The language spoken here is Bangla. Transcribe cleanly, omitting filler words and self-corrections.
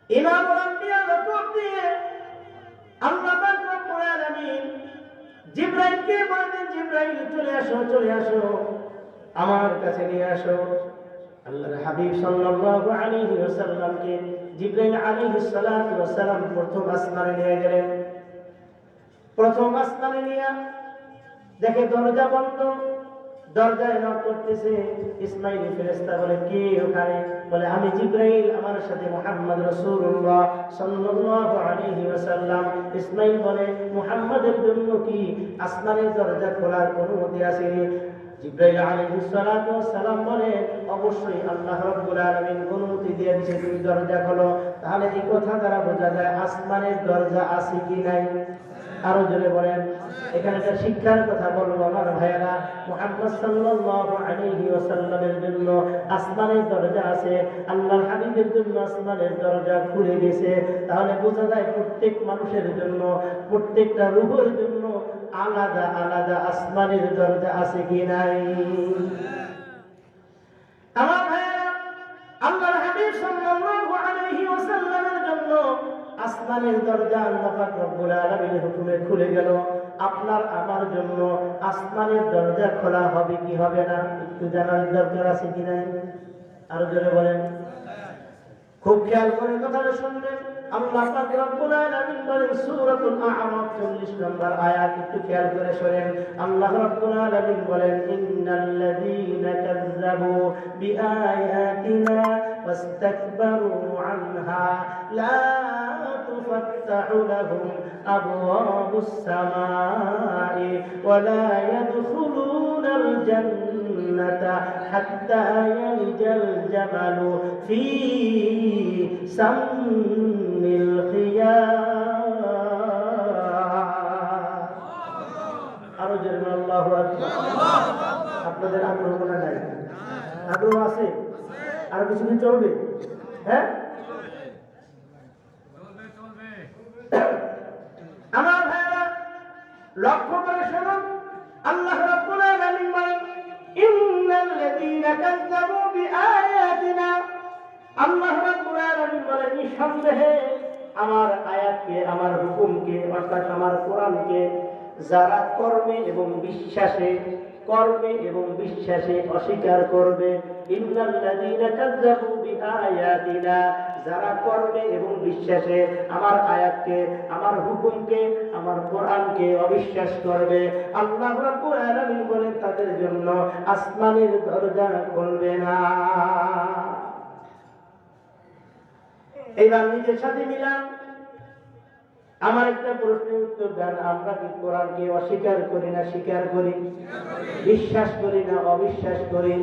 ইমামুল আম্বিয়া রূপ দিয়ে আল্লাহ পাক রব্বুল আলামিন জিবরাইলকে বলেন, জিবরাইল চলে আসো, চলে আসো, আমার কাছে নিয়ে আসো। আল্লাহর হাবিব সাল্লাল্লাহু আলাইহি ওয়াসাল্লামকে জিবরাইল আলাইহিস সালাতু ওয়াস সালাম প্রথম আসমানে নিয়ে গেলেন। প্রথম আসমানে নিয়ে দেখে দরজা বন্ধ, দরজায় নক করতেছে। ইসমাঈলী ফেরেশতা বলে, কে ওখানে? বলে, আমি জিবরাইল, আমার সাথে মুহাম্মদ রাসূলুল্লাহ সাল্লাল্লাহু আলাইহি ওয়াসাল্লাম। ইসমাঈল বলে, মুহাম্মাদের জন্য কি আসমানের দরজা খোলার অনুমতি আছে? জিবরাইল আলাইহিস সালাতু ওয়াস সালাম বলে, অবশ্যই আল্লাহ রাব্বুল আলামিন অনুমতি দিয়ে দিয়েছে, তুমি দরজা খোলো। তাহলে এই কথা দ্বারা বোঝা যায় আসমানের দরজা আছে কি নাই? আরো জোরে বলেন। এখানে একটা শিক্ষার কথা বলবো আমার ভাইয়েরা, মুহাম্মদ সাল্লাল্লাহু আলাইহি ওয়াসাল্লামের জন্য আসমানের দরজা আছে, আল্লাহর হাবিবের জন্য আসমানের দরজা খুলে গেছে। তাহলে বোঝা যায় প্রত্যেক মানুষের জন্য, প্রত্যেকটা রূহের জন্য আলাদা আলাদা আসমানের দরজা আছে কি নাই? আমার ভাইয়েরা, আল্লাহর হাবিব সাল্লাল্লাহু আলাইহি ওয়াসাল্লামের জন্য আসমানের দরজা আল্লাহ পাক রব্বুল আলামিনের হুকুমে খুলে গেল। আপনার আমার জন্য আসমানের দরজা খোলা হবে কি হবে না? একটু জানার দরকার আছে কি নাই? আরো জোরে বলেন। খুব খেয়াল করে কথাটা শুনবেন। আল্লাহ পাক রব্বুল আলামিন বলেন সূরাতুল আ'রাফ 40 নম্বর আয়াত, একটু খেয়াল করে শুনেন। আল্লাহ রব্বুল আলামিন বলেন, ইন্নাল্লাযীনা কাযযাবু বিআয়াতিনা ওয়াস্তাকবারু আনহা লা তুফাত্তাহু লাহুম আবওয়াবুস সামাই ওয়া লা ইয়াদখুলুনাল জান্নাতা হাত্তা ইয়ালিজাল জামালু ফি সাম্মিল খিয়াম। আরো জোরে আল্লাহু আকবার। আপনাদের আগ্রহ মনে নাই? আগ্রহ আছে? আর কিছুদিন চলবে? হ্যাঁ, আমার ভাইরা লক্ষ্য করে শুনুন। আল্লাহ রাব্বুল আলামিন বলেন, ইন্নাল্লাযীনা কাযযাবু বিআয়াতিনা, আল্লাহ রাব্বুল আলামিন বলেন, নিঃসন্দেহে আমার আয়াতকে, আমার হুকুমকে, অর্থাৎ আমার কোরআনকে যারা কর্মে এবং বিশ্বাসে অস্বীকার করবে, ইন্নাল্লাযীনা কাযযাবু বিআয়াতিনা, যারা কর্মে এবং বিশ্বাসে আমার আয়াতকে, আমার হুকুমকে, আমার কোরআনকে অবিশ্বাস করবে, আল্লাহ রাব্বুল আলামিন বলেন তাদের জন্য আসমানের দরজা খুলবে না। এইবার নিজের সাথে মিলান। আমার একটা প্রশ্নের উত্তর দেন, আমরা কি কোরআনকে অস্বীকার করি না স্বীকার করি? বিশ্বাস করি না অবিশ্বাস করি?